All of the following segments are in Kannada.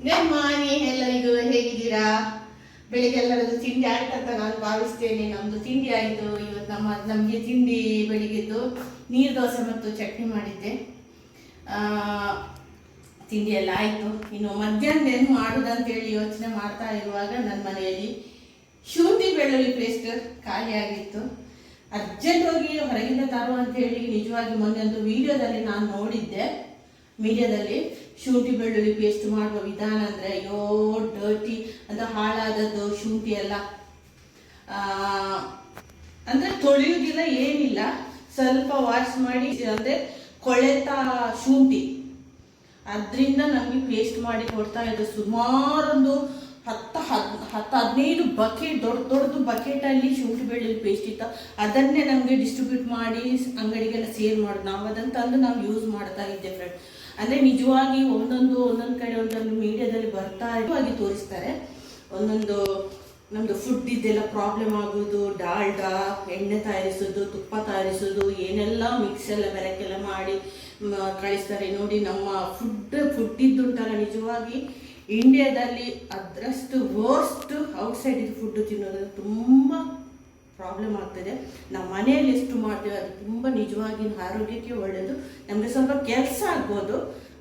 ಗುಡ್ ಮಾರ್ನಿಂಗ್ ಎಲ್ಲರಿಗೂ, ಹೇಗಿದ್ದೀರಾ? ಬೆಳಿಗ್ಗೆ ಎಲ್ಲರದ್ದು ತಿಂಡಿ ಆಯ್ತು ಅಂತ ನಾನು ಭಾವಿಸ್ತೇನೆ. ನಮ್ಮದು ತಿಂಡಿ ಆಯಿತು. ಇವತ್ತು ನಮಗೆ ತಿಂಡಿ ಬೆಳಿಗ್ಗೆದ್ದು ನೀರು ದೋಸೆ ಮತ್ತು ಚಟ್ನಿ ಮಾಡಿದ್ದೆ. ತಿಂಡಿ ಎಲ್ಲ ಆಯಿತು. ಇನ್ನು ಮಧ್ಯಾಹ್ನ ಏನು ಮಾಡೋದಂತೇಳಿ ಯೋಚನೆ ಮಾಡ್ತಾ ಇರುವಾಗ ನನ್ನ ಮನೆಯಲ್ಲಿ ಶುಂಠಿ ಬೆಳ್ಳುಳ್ಳಿ ಪೇಸ್ಟ್ ಖಾಲಿ ಆಗಿತ್ತು. ಅರ್ಜೆಂಟ್ ಹೋಗಿ ಹೊರಗಿಂದ ತರುವ ಅಂತೇಳಿ ನಿಜವಾಗಿ ಮೊನ್ನೆ ಒಂದು ವಿಡಿಯೋದಲ್ಲಿ ನಾನು ನೋಡಿದ್ದೆ. ಮೀಡಿಯಾದಲ್ಲಿ ಶುಂಠಿ ಬೆಳ್ಳುಳ್ಳಿ ಪೇಸ್ಟ್ ಮಾಡುವ ವಿಧಾನ ಅಂದರೆ ಅಯ್ಯೋ ಡರ್ಟಿ ಅಂತ ಹಾಳಾದದ್ದು ಶುಂಠಿ ಎಲ್ಲ ಅಂದರೆ ತೊಳೆಯುವುದಿಲ್ಲ, ಏನಿಲ್ಲ, ಸ್ವಲ್ಪ ವಾಶ್ ಮಾಡಿ ಅಂದರೆ ಕೊಳೆತ ಶುಂಠಿ ಅದರಿಂದ ನಮಗೆ ಪೇಸ್ಟ್ ಮಾಡಿ ಕೊಡ್ತಾ ಇದ್ದು. ಸುಮಾರೊಂದು 10-15 ಬಕೆಟ್, ದೊಡ್ಡದು ಬಕೆಟಲ್ಲಿ ಶುಂಠಿ ಬೆಳ್ಳುಳ್ಳಿ ಪೇಸ್ಟ್ ಇತ್ತು. ಅದನ್ನೇ ನಮಗೆ ಡಿಸ್ಟ್ರಿಬ್ಯೂಟ್ ಮಾಡಿ ಅಂಗಡಿಗೆಲ್ಲ ಸೇಲ್ ಮಾಡೋದು. ನಾವು ಅದನ್ನು ತಂದು ನಾವು ಯೂಸ್ ಮಾಡ್ತಾ ಇದ್ದೆ ಫ್ರೆಂಡ್. ಅಂದರೆ ನಿಜವಾಗಿ ಒಂದೊಂದು ಕಡೆ ಒಂದೊಂದು ಮೀಡಿಯಾದಲ್ಲಿ ಬರ್ತಾ ಆಗಿ ತೋರಿಸ್ತಾರೆ. ಒಂದೊಂದು ನಮ್ಮದು ಫುಡ್ ಇದೆಲ್ಲ ಪ್ರಾಬ್ಲಮ್ ಆಗೋದು, ಡಾಲ್ಡಾ ಎಣ್ಣೆ ತಯಾರಿಸೋದು, ತುಪ್ಪ ತಯಾರಿಸೋದು, ಏನೆಲ್ಲ ಮಿಕ್ಸ್ ಎಲ್ಲ ಬೆರಕೆಲ್ಲ ಮಾಡಿ ಕಳಿಸ್ತಾರೆ. ನೋಡಿ ನಮ್ಮ ಫುಡ್ ಇದ್ದುಂಟಲ್ಲ, ನಿಜವಾಗಿ ಇಂಡಿಯಾದಲ್ಲಿ ಅದರಷ್ಟು ವರ್ಸ್ಟ್ ಔಟ್ಸೈಡ್ ಇದು ಫುಡ್ ತಿನ್ನೋದು ತುಂಬ ಪ್ರಾಬ್ಲಮ್ ಆಗ್ತದೆ. ನಾವು ಮನೆಯಲ್ಲಿ ಎಷ್ಟು ಮಾಡ್ತೇವೆ ಅದು ತುಂಬ ನಿಜವಾಗಿ ಆರೋಗ್ಯಕ್ಕೆ ಒಳ್ಳೆಯದು. ನಮಗೆ ಸ್ವಲ್ಪ ಕೆಲಸ ಆಗ್ಬೋದು,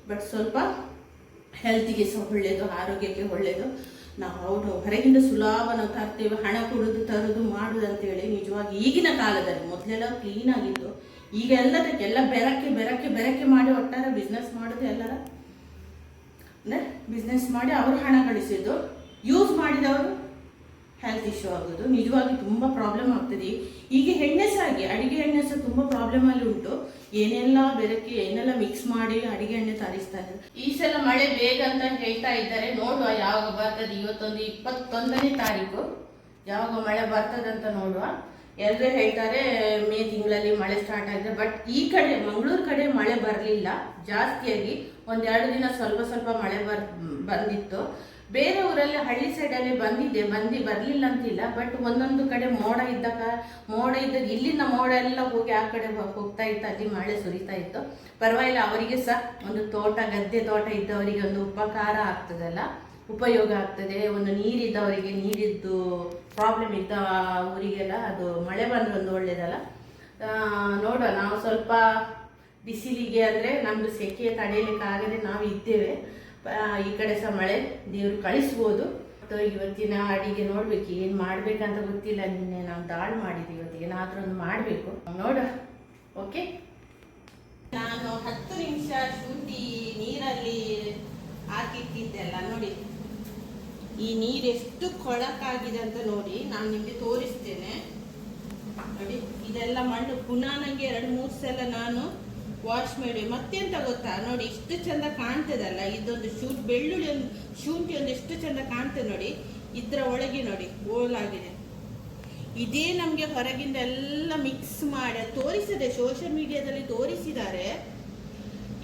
ಬಟ್ ಸ್ವಲ್ಪ ಹೆಲ್ತಿಗೆ ಸಹ ಒಳ್ಳೆಯದು, ಆರೋಗ್ಯಕ್ಕೆ ಒಳ್ಳೆಯದು. ನಾವು ಹೊರಗಿಂದ ಸುಲಭ ನಾವು ತರ್ತೇವೆ, ಹಣ ಕೊಡೋದು ತರೋದು ಮಾಡೋದು ಅಂತೇಳಿ. ನಿಜವಾಗಿ ಈಗಿನ ಕಾಲದಲ್ಲಿ ಮೊದಲೆಲ್ಲ ಕ್ಲೀನಾಗಿತ್ತು, ಈಗ ಎಲ್ಲದಕ್ಕೆಲ್ಲ ಬೆರಕೆ ಮಾಡಿ ಒಟ್ಟಾರೆ ಬಿಸ್ನೆಸ್ ಮಾಡೋದು. ಎಲ್ಲರ ಅಂದರೆ ಬಿಸ್ನೆಸ್ ಮಾಡಿ ಅವರು ಹಣ ಗಳಿಸೋದು, ಯೂಸ್ ಮಾಡಿದವರು ಹೆಲ್ತ್ ಇಶ್ಯೂ ಆಗೋದು. ನಿಜವಾಗಿ ತುಂಬ ಪ್ರಾಬ್ಲಮ್ ಆಗ್ತದೆ. ಈಗ ಎಣ್ಣೆ ಸಹ ಹಾಗೆ, ಅಡಿಗೆ ಎಣ್ಣೆ ಸಹ ತುಂಬ ಪ್ರಾಬ್ಲಮಲ್ಲಿ ಉಂಟು. ಏನೆಲ್ಲ ಬೆರಕೆ ಏನೆಲ್ಲ ಮಿಕ್ಸ್ ಮಾಡಿ ಅಡಿಗೆ ಎಣ್ಣೆ ತರಿಸ್ತಾ ಇದ್ದಾರೆ. ಈ ಸಲ ಮಳೆ ಬೇಗ ಅಂತ ಹೇಳ್ತಾ ಇದ್ದಾರೆ, ನೋಡುವ ಯಾವಾಗ ಬರ್ತದೆ. ಇವತ್ತೊಂದು 21ನೇ ತಾರೀಕು, ಯಾವಾಗ ಮಳೆ ಬರ್ತದಂತ ನೋಡುವ. ಎಲ್ಲರೂ ಹೇಳ್ತಾರೆ ಮೇ ತಿಂಗಳಲ್ಲಿ ಮಳೆ ಸ್ಟಾರ್ಟ್ ಆಗಿದೆ, ಬಟ್ ಈ ಕಡೆ ಮಂಗಳೂರು ಕಡೆ ಮಳೆ ಬರಲಿಲ್ಲ ಜಾಸ್ತಿಯಾಗಿ. 1-2 ದಿನ ಸ್ವಲ್ಪ ಮಳೆ ಬಂದಿತ್ತು. ಬೇರೆ ಊರಲ್ಲಿ ಹಳ್ಳಿ ಸೈಡಲ್ಲಿ ಬರಲಿಲ್ಲ ಅಂತಿಲ್ಲ, ಬಟ್ ಒಂದೊಂದು ಕಡೆ ಮೋಡ ಇದ್ದದ್ದು ಇಲ್ಲಿನ ಮೋಡ ಎಲ್ಲ ಹೋಗಿ ಆ ಕಡೆ ಹೋಗ್ತಾ ಇತ್ತು, ಅಲ್ಲಿ ಮಳೆ ಸುರಿತಾ ಇತ್ತು. ಪರವಾಗಿಲ್ಲ, ಅವರಿಗೆ ಸಹ ಒಂದು ಗದ್ದೆ ತೋಟ ಇದ್ದವರಿಗೆ ಒಂದು ಉಪಕಾರ ಆಗ್ತದಲ್ಲ, ಉಪಯೋಗ ಆಗ್ತದೆ. ಒಂದು ನೀರಿದ್ದವರಿಗೆ, ನೀರಿದ್ದು ಪ್ರಾಬ್ಲಮ್ ಇದ್ದ ಊರಿಗೆಲ್ಲ ಅದು ಮಳೆ ಬಂದರೆ ಒಂದು ಒಳ್ಳೆಯದಲ್ಲ. ನೋಡುವ, ನಾವು ಸ್ವಲ್ಪ ಬಿಸಿಲಿಗೆ ಅಂದರೆ ನಮ್ಮದು ಸೆಕೆ ತಡೆಯಲಿಕ್ಕಾಗದೆ ನಾವು ಇದ್ದೇವೆ. ಈ ಕಡೆ ಸಹ ಮಳೆ ದೇವರು ಕಳಿಸ್ಬೋದು. ಇವತ್ತಿನ ಅಡಿಗೆ ನೋಡ್ಬೇಕು, ಏನು ಮಾಡ್ಬೇಕಂತ ಗೊತ್ತಿಲ್ಲ. ನಿನ್ನೆ ನಾವು ದಾಲ್ ಮಾಡಿದ್ವಿ, ಇವತ್ತಿಗೆ ಏನಾದರೂ ಒಂದು ಮಾಡಬೇಕು, ನೋಡ. ಓಕೆ, ನಾನು 10 ನಿಮಿಷ ಶುಂಠಿ ನೀರಲ್ಲಿ ಹಾಕಿಟ್ಟಿದ್ದೆಲ್ಲ ನೋಡಿ. ಈ ನೀರು ಎಷ್ಟು ಕೊಳಕಾಗಿದೆ ಅಂತ ನೋಡಿ, ನಾನು ನಿಮಗೆ ತೋರಿಸ್ತೇನೆ ನೋಡಿ. ಇದೆಲ್ಲ ಮಣ್ಣು ಪುನಃ ನನಗೆ 2-3 ಸಲ ನಾನು ವಾಶ್ ಮಾಡಿ. ಮತ್ತೆಂತ ಗೊತ್ತಾ ನೋಡಿ, ಇಷ್ಟು ಚಂದ ಕಾಣ್ತದಲ್ಲ ಇದೊಂದು ಶುಂಠಿ ಒಂದು ಎಷ್ಟು ಚಂದ ಕಾಣ್ತದೆ ನೋಡಿ. ಇದರ ಒಳಗೆ ನೋಡಿ ಓಲಾಗಿದೆ. ಇದೇ ನಮಗೆ ಹೊರಗಿಂದ ಎಲ್ಲ ಮಿಕ್ಸ್ ಮಾಡಿ ತೋರಿಸಿದೆ, ಸೋಷಿಯಲ್ ಮೀಡಿಯಾದಲ್ಲಿ ತೋರಿಸಿದ್ದಾರೆ.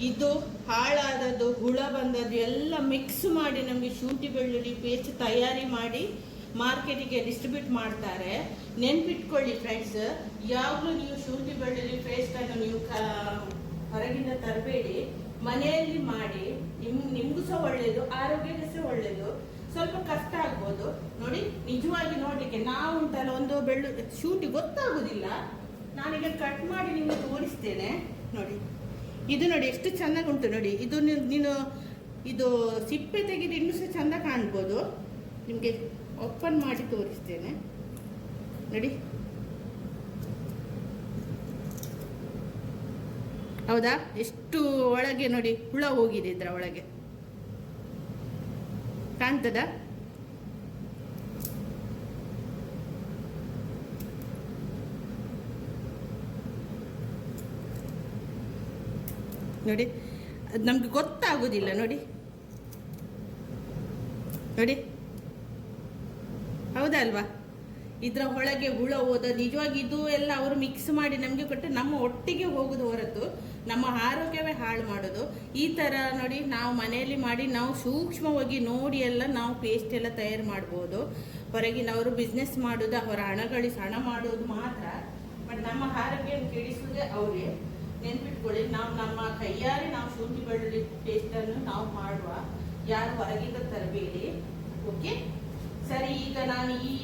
ಇದು ಹಾಳಾದದ್ದು, ಹುಳ ಬಂದದ್ದು ಎಲ್ಲ ಮಿಕ್ಸ್ ಮಾಡಿ ನಮಗೆ ಶುಂಠಿ ಬೆಳ್ಳುಳ್ಳಿ ಪೇಸ್ಟ್ ತಯಾರಿ ಮಾಡಿ ಮಾರ್ಕೆಟಿಗೆ ಡಿಸ್ಟ್ರಿಬ್ಯೂಟ್ ಮಾಡ್ತಾರೆ. ನೆನ್ಪಿಟ್ಕೊಳ್ಳಿ ಫ್ರೆಂಡ್ಸ್, ಯಾವಾಗಲೂ ನೀವು ಶುಂಠಿ ಬೆಳ್ಳುಳ್ಳಿ ಪೇಸ್ಟನ್ನು ನೀವು ಹೊರಗಿಂದ ತರಬೇಡಿ, ಮನೆಯಲ್ಲಿ ಮಾಡಿ. ನಿಮಗೂ ಸಹ ಒಳ್ಳೆಯದು, ಆರೋಗ್ಯಕ್ಕೆ ಸಹ ಒಳ್ಳೆಯದು. ಸ್ವಲ್ಪ ಕಷ್ಟ ಆಗ್ಬೋದು ನೋಡಿ. ನಿಜವಾಗಿ ನೋಡಲಿಕ್ಕೆ ನಾವು ಉಂಟಲ್ಲ, ಒಂದು ಶುಂಠಿ ಗೊತ್ತಾಗೋದಿಲ್ಲ. ನಾನೀಗ ಕಟ್ ಮಾಡಿ ನಿಮಗೆ ತೋರಿಸ್ತೇನೆ ನೋಡಿ. ಇದು ನೋಡಿ ಎಷ್ಟು ಚೆನ್ನಾಗಿ ಉಂಟು ನೋಡಿ. ಇದು ಇದು ಸಿಪ್ಪೆ ತೆಗೆದು ಇನ್ನೂ ಸಹ ಚೆಂದ ಕಾಣ್ಬೋದು. ನಿಮಗೆ ಓಪನ್ ಮಾಡಿ ತೋರಿಸ್ತೇನೆ ನೋಡಿ. ಹೌದಾ, ಎಷ್ಟು ಒಳಗೆ ನೋಡಿ ಹುಳ ಹೋಗಿದೆ, ಇದರ ಒಳಗೆ ಕಾಣ್ತದ ನೋಡಿ. ಅದು ನಮ್ಗೆ ಗೊತ್ತಾಗೋದಿಲ್ಲ ನೋಡಿ. ಹೌದಾ ಅಲ್ವಾ? ಇದರ ಒಳಗೆ ಹುಳ ಹೋದ. ನಿಜವಾಗಿ ಇದು ಎಲ್ಲ ಅವರು ಮಿಕ್ಸ್ ಮಾಡಿ ನಮಗೆ ಕೊಟ್ಟು ನಮ್ಮ ಒಟ್ಟಿಗೆ ಹೋಗೋದು ಹೊರತು ನಮ್ಮ ಆರೋಗ್ಯವೇ ಹಾಳು ಮಾಡೋದು. ಈ ಥರ ನೋಡಿ, ನಾವು ಮನೆಯಲ್ಲಿ ಮಾಡಿ ನಾವು ಸೂಕ್ಷ್ಮವಾಗಿ ನೋಡಿ ಎಲ್ಲ ನಾವು ಪೇಸ್ಟ್ ಎಲ್ಲ ತಯಾರು ಮಾಡ್ಬೋದು. ಹೊರಗಿನವರು ಬಿಸ್ನೆಸ್ ಮಾಡೋದು, ಅವರ ಹಣ ಮಾಡೋದು ಮಾತ್ರ, ಬಟ್ ನಮ್ಮ ಆರೋಗ್ಯ ಕೆಡಿಸೋದೇ ಅವರೇ. ನೆನ್ಪಿಟ್ಕೊಳ್ಳಿ, ನಾವು ನಮ್ಮ ಕೈಯಾರೆ ನಾವು ಶುಂಠಿ ಬೆಳ್ಳುಳ್ಳಿ ಪೇಸ್ಟನ್ನು ನಾವು ಮಾಡುವ. ಯಾರು ಹೊರಗಿಂದ ತರಬೇಡಿ. ಓಕೆ ಸರಿ. ಈಗ ನಾನು ಈ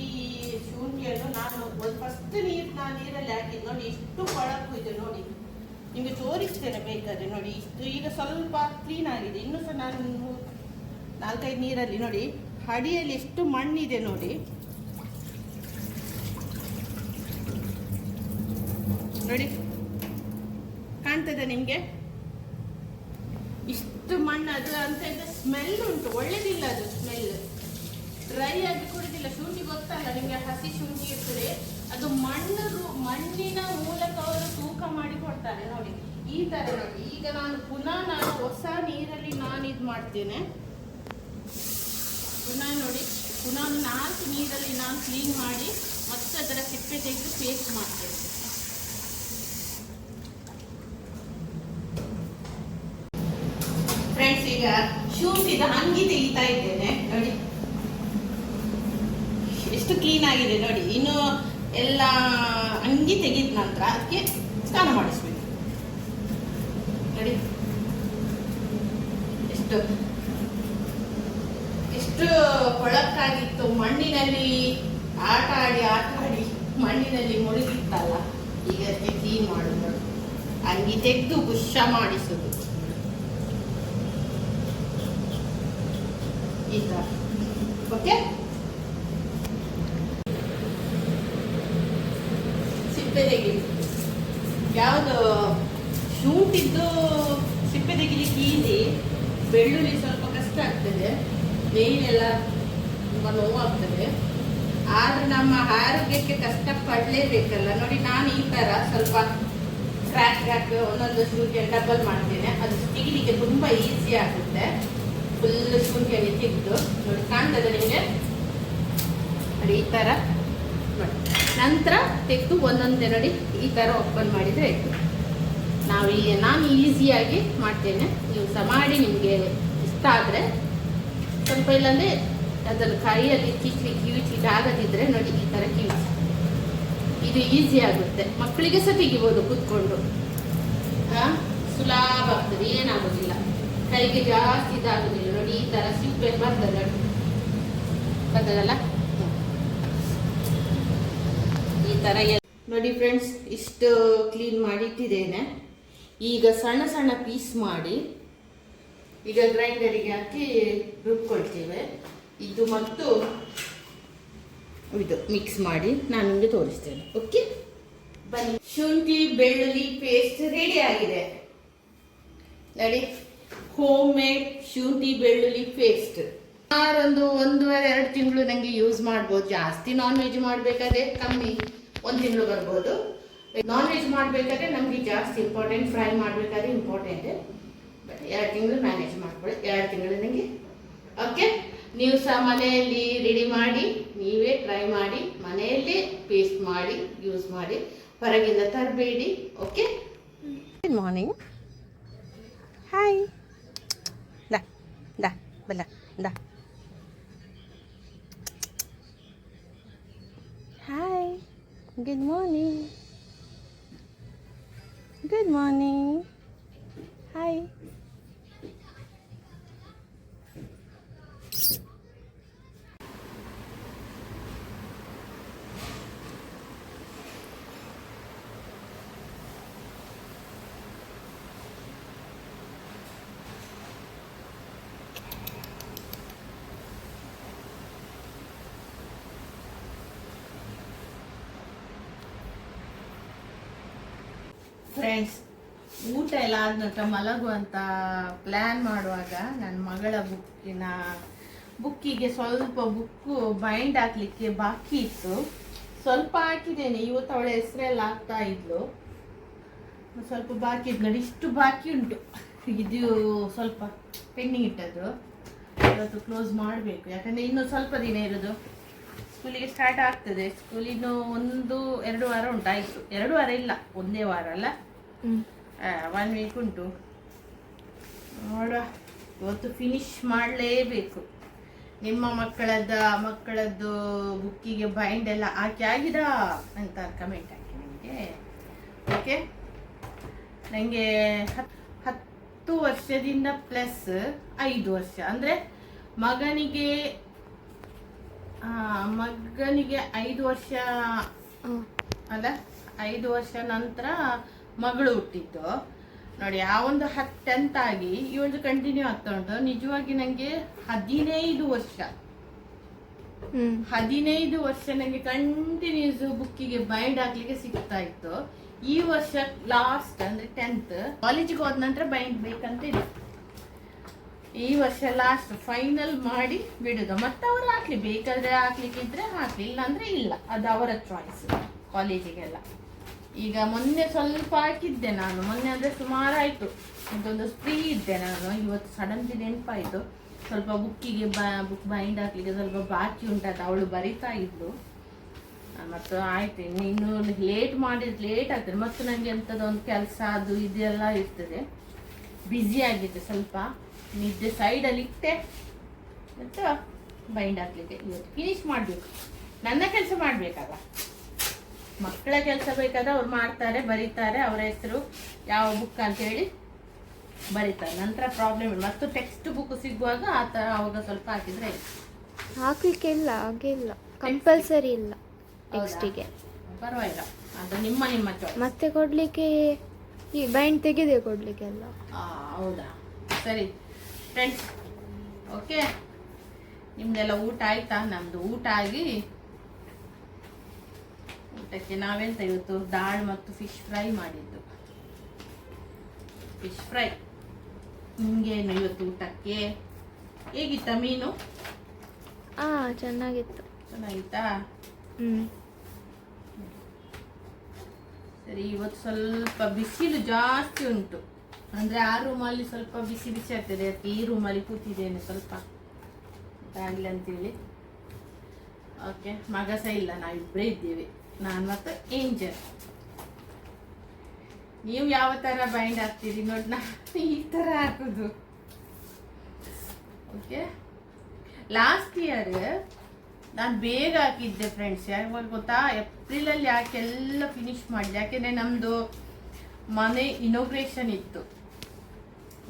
ಶುಂಠಿಯನ್ನು ನಾನು ಒಂದು ಫಸ್ಟ್ ನಾನು ನೀರಲ್ಲಿ ಹಾಕಿದ್ದು ನೋಡಿ, ಇಷ್ಟು ಕೊಳಕು ಇದೆ ನೋಡಿ. ನಿಮಗೆ ತೋರಿಸ್ತೇನೆ ಬೇಕಾದ್ರೆ ನೋಡಿ. ಇಷ್ಟು ಈಗ ಸ್ವಲ್ಪ ಕ್ಲೀನ್ ಆಗಿದೆ. ಇನ್ನೂ ಸಹ ನಾನು 4-5 ನೀರಲ್ಲಿ ನೋಡಿ, ಅಡಿಯಲ್ಲಿ ಎಷ್ಟು ಮಣ್ಣಿದೆ ನೋಡಿ. ನೋಡಿ ಕಾಣ್ತದೆ ನಿಮಗೆ? ಇಷ್ಟು ಮಣ್ಣು. ಅದು ಅಂತ ಇದ್ದ ಸ್ಮೆಲ್ ಉಂಟು, ಒಳ್ಳೇದಿಲ್ಲ ಅದು ಸ್ಮೆಲ್. ಡ್ರೈ ಆಗಿ ಕುಡಿದಿಲ್ಲ. ಶುಂಠಿ ಗೊತ್ತಲ್ಲ ನಿಮಗೆ, ಹಸಿ ಶುಂಠಿ ಇರ್ತದೆ, ಅದು ಮಣ್ಣಿನ ಮೂಲಕ ಅವರು ತೂಕ ಮಾಡಿ ಕೊಡ್ತಾರೆ ನೋಡಿ. ಈ ತರ ನೋಡಿ. ಈಗ ನಾನು ಹೊಸ ನೀರಲ್ಲಿ ನಾನು ಇದು ಮಾಡ್ತೇನೆ. ನೋಡಿ, ಪುನಃ 4 ನೀರಲ್ಲಿ ನಾನು ಕ್ಲೀನ್ ಮಾಡಿ ಮತ್ತೆ ಅದರ ಸಿಪ್ಪೆ ತೆಗೆದು ಪೇಸ್ಟ್ ಮಾಡ್ತೇನೆ. ಫ್ರೆಂಡ್ಸ್, ಈಗ ಶುಂಠಿದ ಅಂಗಿ ತೆಗಿತಾ ಇದ್ದೇನೆ ನೋಡಿ. ಎಷ್ಟು ಕ್ಲೀನ್ ಆಗಿದೆ ನೋಡಿ. ಇನ್ನು ಎಲ್ಲ ಅಂಗಿ ತೆಗೆದ ನಂತರ ಅದಕ್ಕೆ ಸ್ನಾನ ಮಾಡಿಸ್ಬೇಕು ನೋಡಿ. ಎಷ್ಟು ಕೊಳಕಾಗಿತ್ತು, ಮಣ್ಣಿನಲ್ಲಿ ಆಟ ಆಡಿ ಮಣ್ಣಿನಲ್ಲಿ ಮುಳುಗಿತ್ತಲ್ಲ. ಈಗ ಅದಕ್ಕೆ ಕ್ಲೀನ್ ಮಾಡೋದು, ಅಂಗಿ ತೆಗೆದು ಬುಷ ಮಾಡಿಸೋದು ಈ ತರ. ಓಕೆ, ಸಿಪ್ಪೆ ತೆಗೀಲಿ. ಯಾವುದು ಶುಂಠಿದ್ದು ಸಿಪ್ಪೆ ತೆಗಿಲಿಕ್ಕೆ ಈಸಿ, ಬೆಳ್ಳುಳ್ಳಿ ಸ್ವಲ್ಪ ಕಷ್ಟ ಆಗ್ತದೆ, ಮೇಲೆಲ್ಲ ತುಂಬ ನೋವಾಗ್ತದೆ. ಆದ್ರೆ ನಮ್ಮ ಆರೋಗ್ಯಕ್ಕೆ ಕಷ್ಟ ಪಡಲೇಬೇಕಲ್ಲ ನೋಡಿ. ನಾನು ಈ ತರ ಸ್ವಲ್ಪ ಕ್ರ್ಯಾಕ್ ಒಂದೊಂದು ಶುಂಠಿಯನ್ನು ಡಬಲ್ ಮಾಡ್ತೇನೆ. ಅದು ತೆಗಿಲಿಕ್ಕೆ ತುಂಬಾ ಈಸಿ ಆಗುತ್ತೆ. ಫುಲ್ ಶುಂಠಿಯನ್ನು ತೆಗೆದು ನೋಡಿ, ಕಾಣ್ತದೆ ನಿಮಗೆ ನೋಡಿ ಈ ತರ ನೋಡಿ. ನಂತರ ತೆಗೆದು ಒಂದೊಂದೇ ನೋಡಿ ಈ ತರ ಓಪನ್ ಮಾಡಿದ್ರೆ ಆಯ್ತು. ನಾನು ಈಸಿಯಾಗಿ ಮಾಡ್ತೇನೆ, ನೀವು ಸಹ ಮಾಡಿ. ನಿಮಗೆ ಇಷ್ಟ ಆದರೆ ಸ್ವಲ್ಪ, ಇಲ್ಲಾಂದರೆ ಅದನ್ನು ಕೈಯಲ್ಲಿ ಕಿವಿಚ್ಲಿಕ್ಕೆ ಆಗದಿದ್ರೆ ನೋಡಿ ಈ ಥರ ಕಿವಿಚಿ. ಇದು ಈಸಿ ಆಗುತ್ತೆ, ಮಕ್ಕಳಿಗೆ ಸಹ ತೆಗಿಬೋದು ಕೂತ್ಕೊಂಡು. ಸುಲಭ ಆಗ್ತದೆ, ಏನಾಗೋದಿಲ್ಲ, ಕೈಗೆ ಜಾಸ್ತಿ ಇದಾಗೋದಿಲ್ಲ ನೋಡಿ. ಈ ಥರ ಸಿಪ್ಪೆ ಬರ್ತದಲ್ಲ. ಈ ಥರ ನೋಡಿ ಫ್ರೆಂಡ್ಸ್, ಇಷ್ಟು ಕ್ಲೀನ್ ಮಾಡಿ ಇಟ್ಟಿದ್ದೇನೆ. ಈಗ ಸಣ್ಣ ಸಣ್ಣ ಪೀಸ್ ಮಾಡಿ ಈಗ ಗ್ರೈಂಡರಿಗೆ ಹಾಕಿ ರುಬ್ಕೊಳ್ತೇವೆ. ಇದು ಮತ್ತು ಇದು ಮಿಕ್ಸ್ ಮಾಡಿ ನಾನು ನಿಮಗೆ ತೋರಿಸ್ತೇನೆ. ಓಕೆ ಬನ್ನಿ. ಶುಂಠಿ ಬೆಳ್ಳುಳ್ಳಿ ಪೇಸ್ಟ್ ರೆಡಿ ಆಗಿದೆ ನೋಡಿ. ಹೋಮ್ ಮೇಡ್ ಶುಂಠಿ ಬೆಳ್ಳುಳ್ಳಿ ಪೇಸ್ಟ್. 1-2 ತಿಂಗಳು ನನಗೆ ಯೂಸ್ ಮಾಡ್ಬೋದು. ಜಾಸ್ತಿ ನಾನ್ ವೆಜ್ ಮಾಡಬೇಕಾದ್ರೆ ಕಮ್ಮಿ 1 ತಿಂಗಳು ಬರ್ಬೋದು. ನಾನ್ ವೆಜ್ ಮಾಡಬೇಕಾದ್ರೆ ನಮಗೆ ಜಾಸ್ತಿ ಇಂಪಾರ್ಟೆಂಟ್, ಫ್ರೈ ಮಾಡಬೇಕಾದ್ರೆ ಇಂಪಾರ್ಟೆಂಟ್. 2 ತಿಂಗಳು ಮ್ಯಾನೇಜ್ ಮಾಡ್ಕೊಳ್ಳಿ. 2 ತಿಂಗಳು ನನಗೆ. ಓಕೆ, ನೀವು ಸಹ ಮನೆಯಲ್ಲಿ ರೆಡಿ ಮಾಡಿ, ನೀವೇ ಟ್ರೈ ಮಾಡಿ, ಮನೆಯಲ್ಲೇ ಪೇಸ್ಟ್ ಮಾಡಿ ಯೂಸ್ ಮಾಡಿ, ಹೊರಗಿಂದ ತರಬೇಡಿ. Okay, good morning. ಹಾಯ್, ಬಲ್ಲ hi, good morning. Good morning. Hi. Friends, ಊಟ ಎಲ್ಲ ಆದ ನಂತರ ಮಲಗುವಂತ ಪ್ಲ್ಯಾನ್ ಮಾಡುವಾಗ ನನ್ನ ಮಗಳ ಬುಕ್ಕಿಗೆ ಸ್ವಲ್ಪ ಬುಕ್ಕು ಬೈಂಡ್ ಹಾಕ್ಲಿಕ್ಕೆ ಬಾಕಿ ಇತ್ತು. ಸ್ವಲ್ಪ ಹಾಕಿದ್ದೇನೆ. ಇವತ್ತು ಅವಳ ಹೆಸರೆಲ್ಲ ಆಗ್ತಾ ಇದ್ಲು. ಸ್ವಲ್ಪ ಬಾಕಿ ಇತ್ತು ನೋಡಿ, ಇಷ್ಟು ಬಾಕಿ ಉಂಟು. ಇದು ಸ್ವಲ್ಪ ಪೆಂಡಿಂಗ್ ಇಟ್ಟದ್ದು, ಇವತ್ತು ಕ್ಲೋಸ್ ಮಾಡಬೇಕು. ಯಾಕಂದರೆ ಇನ್ನೂ ಸ್ವಲ್ಪ ದಿನ ಇರೋದು. ಸ್ಕೂಲಿಗೆ ಸ್ಟಾರ್ಟ್ ಆಗ್ತದೆ. ಸ್ಕೂಲಿನ 1-2 ವಾರ ಉಂಟಾಯಿತು. 2 ವಾರ ಇಲ್ಲ, 1 ವಾರ ಅಲ್ಲ, 1 ವೀಕ್ ಉಂಟು. ನೋಡುವ, ಇವತ್ತು ಫಿನಿಶ್ ಮಾಡಲೇಬೇಕು. ನಿಮ್ಮ ಮಕ್ಕಳದ್ದು ಬುಕ್ಕಿಗೆ ಬೈಂಡ್ ಎಲ್ಲ ಹಾಕಿ ಆಗಿದಾ ಅಂತ ಕಮೆಂಟ್ ಹಾಕಿ ನನಗೆ. ಓಕೆ, ನನಗೆ 10 ವರ್ಷದಿಂದ ಪ್ಲಸ್ 5 ವರ್ಷ ಅಂದ್ರೆ ಮಗನಿಗೆ 5 ವರ್ಷ ಅಲ್ಲ, 5 ವರ್ಷ ನಂತರ ಮಗಳು ಹುಟ್ಟಿದ್ದು ನೋಡಿ. ಆ ಒಂದು 10th ಆಗಿ ಇವಳು ಕಂಟಿನ್ಯೂ ಆಗ್ತಾ ಉಂಟು. ನಿಜವಾಗಿ ನಂಗೆ 15 ವರ್ಷ 15 ವರ್ಷ ನಂಗೆ ಕಂಟಿನ್ಯೂಸ್ ಬುಕ್ಕಿಗೆ ಬೈಂಡ್ ಆಗ್ಲಿಕ್ಕೆ ಸಿಗ್ತಾ ಇತ್ತು. ಈ ವರ್ಷ ಲಾಸ್ಟ್ ಅಂದ್ರೆ 10th ಕಾಲೇಜಿಗೆ ಹೋದ ನಂತರ ಬೈಂಡ್ ಬೇಕಂತ ಇದೆ. ಈ ವರ್ಷ ಲಾಸ್ಟ್ ಫೈನಲ್ ಮಾಡಿ ಬಿಡುದು. ಮತ್ತೆ ಅವ್ರು ಹಾಕ್ಲಿ, ಬೇಕಾದ್ರೆ ಹಾಕ್ಲಿಕ್ಕೆ ಇದ್ರೆ ಹಾಕ್ಲಿ, ಇಲ್ಲ ಅಂದ್ರೆ ಇಲ್ಲ, ಅದು ಅವರ ಚಾಯ್ಸ್ ಕಾಲೇಜಿಗೆಲ್ಲ. ಈಗ ಮೊನ್ನೆ ಸ್ವಲ್ಪ ಹಾಕಿದ್ದೆ ನಾನು, ಮೊನ್ನೆ ಅಂದ್ರೆ ಸುಮಾರು ಆಯ್ತು, ಇದೊಂದು ಫ್ರೀ ಇದ್ದೆ ನಾನು. ಇವತ್ತು ಸಡನ್ಲಿ ನೆನಪಾಯ್ತು, ಸ್ವಲ್ಪ ಬುಕ್ಕಿಗೆ ಬುಕ್ ಬೈಂಡ್ ಹಾಕ್ಲಿಕ್ಕೆ ಸ್ವಲ್ಪ ಬಾಕಿ ಉಂಟದ, ಅವಳು ಬರಿತಾ ಇದ್ಲು. ಮತ್ತು ಆಯ್ತು, ಇನ್ನು ಲೇಟ್ ಮಾಡಿದ್ರೆ ಲೇಟ್ ಆಗ್ತದೆ. ಮತ್ತು ನನಗೆ ಎಂಥದೊಂದು ಕೆಲಸ ಅದು ಇದೆಲ್ಲ ಇರ್ತದೆ, ಬ್ಯುಸಿ ಆಗಿತ್ತು ಸ್ವಲ್ಪ. ನಿದ್ದೆ ಸೈಡಲ್ಲಿ ಇಟ್ಟೆ ಮತ್ತು ಬೈಂಡ್ ಹಾಕ್ಲಿಕ್ಕೆ ಇವತ್ತು ಫಿನಿಶ್ ಮಾಡಬೇಕು. ನನ್ನ ಕೆಲಸ ಮಾಡಬೇಕಲ್ಲ, ಮಕ್ಕಳ ಕೆಲಸ ಬೇಕಾದ್ರೆ ಅವ್ರು ಮಾಡ್ತಾರೆ, ಬರೀತಾರೆ, ಅವರ ಹೆಸರು ಯಾವ ಬುಕ್ ಅಂತ ಹೇಳಿ ಬರೀತಾರೆ. ನಂತರ ಪ್ರಾಬ್ಲಮ್ ಇಲ್ಲ. ಮತ್ತು ಟೆಕ್ಸ್ಟ್ ಬುಕ್ ಸಿಗುವಾಗ ಆ ಥರ ಅವಾಗ ಸ್ವಲ್ಪ ಹಾಕಿದ್ರೆ ಹಾಕ್ಲಿಕ್ಕೆ ಇಲ್ಲ, ಹಾಗೆ ಇಲ್ಲ, ಕಂಪಲ್ಸರಿ ಇಲ್ಲ ಟೆಕ್ಸ್ಟಿಗೆ. ಪರವಾಗಿಲ್ಲ, ಅದು ನಿಮ್ಮ ಚಾಯ್ಸ್. ಮತ್ತೆ ಕೊಡ್ಲಿಕ್ಕೆ ಈ ಬೈಂಡ್ ತೆಗೆದೇ ಕೊಡ್ಲಿಕ್ಕೆ ಎಲ್ಲ. ಹೌದಾ, ಸರಿ ಫ್ರೆಂಡ್ಸ್, ಓಕೆ. ನಿಮ್ದೆಲ್ಲ ಊಟ ಆಯ್ತಾ? ನಮ್ದು ಊಟ ಆಗಿ, ಊಟಕ್ಕೆ ನಾವೆಂತ ಇವತ್ತು ದಾಲ್ ಮತ್ತು ಫಿಶ್ ಫ್ರೈ ಮಾಡಿದ್ದು. Fish fry. ನಿಮ್ಗೇನು ಇವತ್ತು ಊಟಕ್ಕೆ? ಹೇಗಿತ್ತ ಮೀನು? ಚೆನ್ನಾಗಿತ್ತು. ಚೆನ್ನಾಗಿತ್ತಾ? ಸರಿ, ಇವತ್ತು ಸ್ವಲ್ಪ ಬಿಸಿಲು ಜಾಸ್ತಿ ಉಂಟು. ಅಂದ್ರೆ ಆ ರೂಮಲ್ಲಿ ಸ್ವಲ್ಪ ಬಿಸಿ ಬಿಸಿ ಆಗ್ತದೆ, ಅದಕ್ಕೆ ಈ ರೂಮಲ್ಲಿ ಕೂತಿದ್ದೇನೆ ಸ್ವಲ್ಪ ಆಗಲಿ ಅಂತೇಳಿ. ಓಕೆ, ಮಗ ಸಹ ಇಲ್ಲ, ನಾವಿಬ್ಬರೇ ಇದ್ದೇವೆ, ನಾನು ಮತ್ತು ಏಂಜಲ್. ನೀವು ಯಾವ ಥರ ಬೈಂಡ್ ಹಾಕ್ತೀರಿ ನೋಡಿ, ನಾನು ಈ ಥರ ಹಾಕೋದು. ಓಕೆ, ಲಾಸ್ಟ್ ಇಯರ್ ನಾನು ಬೇಗ ಹಾಕಿದ್ದೆ ಫ್ರೆಂಡ್ಸ್. ಯಾವಾಗ ಗೊತ್ತಾ, ಏಪ್ರಿಲಲ್ಲಿ ಯಾಕೆ ಎಲ್ಲ ಫಿನಿಶ್ ಮಾಡಿದೆ. ಯಾಕೆಂದರೆ ನಮ್ಮದು ಮನೆ ಇನೋಗ್ರೇಷನ್ ಇತ್ತು.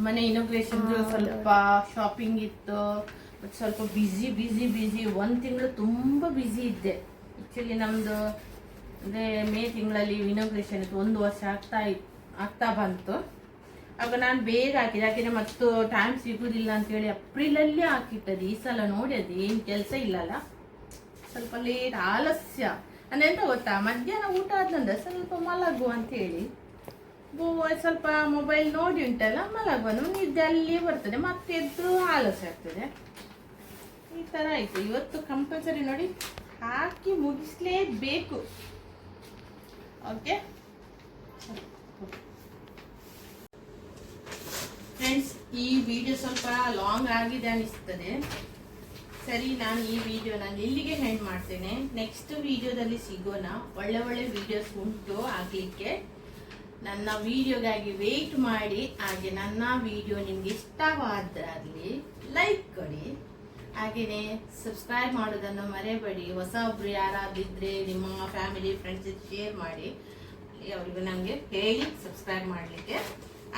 ಮನೆ ಇನೋಗ್ರೇಷನ್ ಸ್ವಲ್ಪ ಶಾಪಿಂಗ್ ಇತ್ತು, ಮತ್ತು ಸ್ವಲ್ಪ ಬ್ಯುಸಿ 1 ತಿಂಗಳು ತುಂಬ ಬ್ಯುಸಿ ಇದ್ದೆ. ಆ್ಯಕ್ಚುಲಿ ನಮ್ಮದು ಅಂದರೆ ಮೇ ತಿಂಗಳಲ್ಲಿ ಇನೋಗ್ರೇಷನ್ ಇತ್ತು, 1 ವರ್ಷ ಆಗ್ತಾ ಬಂತು. ಆಗ ನಾನು ಬೇಗ ಹಾಕಿದೆ, ಯಾಕೆಂದರೆ ಮತ್ತು ಟೈಮ್ ಸಿಗೋದಿಲ್ಲ ಅಂತೇಳಿ ಏಪ್ರಿಲಲ್ಲಿ ಹಾಕಿಟ್ಟದು. ಈ ಸಲ ನೋಡಿ ಅದು ಏನು ಕೆಲಸ ಇಲ್ಲಲ್ಲ, ಸ್ವಲ್ಪ ಲೇಟ್, ಆಲಸ್ಯ. ಅಂದರೆ ಎಂತ ಗೊತ್ತಾ, ಮಧ್ಯಾಹ್ನ ಊಟ ಆದ ನಂತರ ಸ್ವಲ್ಪ ಮಲಗು ಅಂತೇಳಿ ಸ್ವಲ್ಪ ಮೊಬೈಲ್ ನೋಡಿ ಉಂಟಲ್ಲ, ಮಲಗುವ ನಿದ್ದೆ ಅಲ್ಲಿ ಬರ್ತದೆ, ಮತ್ತೆ ಎದ್ದು ಆಲಸ್ಯ ಆಗ್ತದೆ. ಈ ಥರ ಆಯಿತು. ಇವತ್ತು ಕಂಪಲ್ಸರಿ ನೋಡಿ ಹಾಕಿ ಮುಗಿಸ್ಲೇಬೇಕು. ಓಕೆ ಫ್ರೆಂಡ್ಸ್, ಈ ವಿಡಿಯೋ ಸ್ವಲ್ಪ ಲಾಂಗ್ ಆಗಿದೆ ಅನಿಸ್ತದೆ. ಸರಿ, ನಾನು ಈ ವಿಡಿಯೋ ಇಲ್ಲಿಗೆ ಎಂಡ್ ಮಾಡ್ತೇನೆ. ನೆಕ್ಸ್ಟ್ ವಿಡಿಯೋದಲ್ಲಿ ಸಿಗೋಣ. ಒಳ್ಳೆ ವಿಡಿಯೋಸ್ ಉಂಟು ಆಗಲಿಕ್ಕೆ. ನನ್ನ ವಿಡಿಯೋಗಾಗಿ ವೆಯ್ಟ್ ಮಾಡಿ. ಹಾಗೆ ನನ್ನ ವಿಡಿಯೋ ನಿಮ್ಗೆ ಇಷ್ಟವಾದಲ್ಲಿ ಲೈಕ್ ಕೊಡಿ, ಹಾಗೆಯೇ ಸಬ್ಸ್ಕ್ರೈಬ್ ಮಾಡೋದನ್ನು ಮರೆಯಬೇಡಿ. ಹೊಸೊಬ್ರು ಯಾರಾದಿದ್ರೆ ನಿಮ್ಮ ಫ್ಯಾಮಿಲಿ ಫ್ರೆಂಡ್ಸ್ ಶೇರ್ ಮಾಡಿ, ಅವರಿಗೂ ನನಗೆ ಹೇಳಿ ಸಬ್ಸ್ಕ್ರೈಬ್ ಮಾಡಲಿಕ್ಕೆ.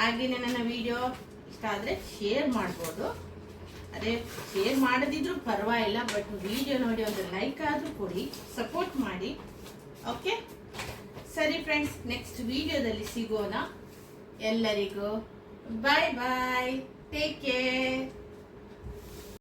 ಹಾಗೆಯೇ ನನ್ನ ವಿಡಿಯೋ ಇಷ್ಟ ಆದರೆ ಶೇರ್ ಮಾಡ್ಬೋದು. ಅದೇ ಶೇರ್ ಮಾಡದಿದ್ರೂ ಪರವಾಗಿಲ್ಲ, ಬಟ್ ವಿಡಿಯೋ ನೋಡಿ ಒಂದು ಲೈಕ್ ಆದರೂ ಕೊಡಿ, ಸಪೋರ್ಟ್ ಮಾಡಿ. ಓಕೆ, ಸರಿ ಫ್ರೆಂಡ್ಸ್, ನೆಕ್ಸ್ಟ್ ವಿಡಿಯೋದಲ್ಲಿ ಸಿಗೋಣ. ಎಲ್ಲರಿಗೂ ಬಾಯ್ ಬಾಯ್, ಟೇಕ್ ಕೇರ್.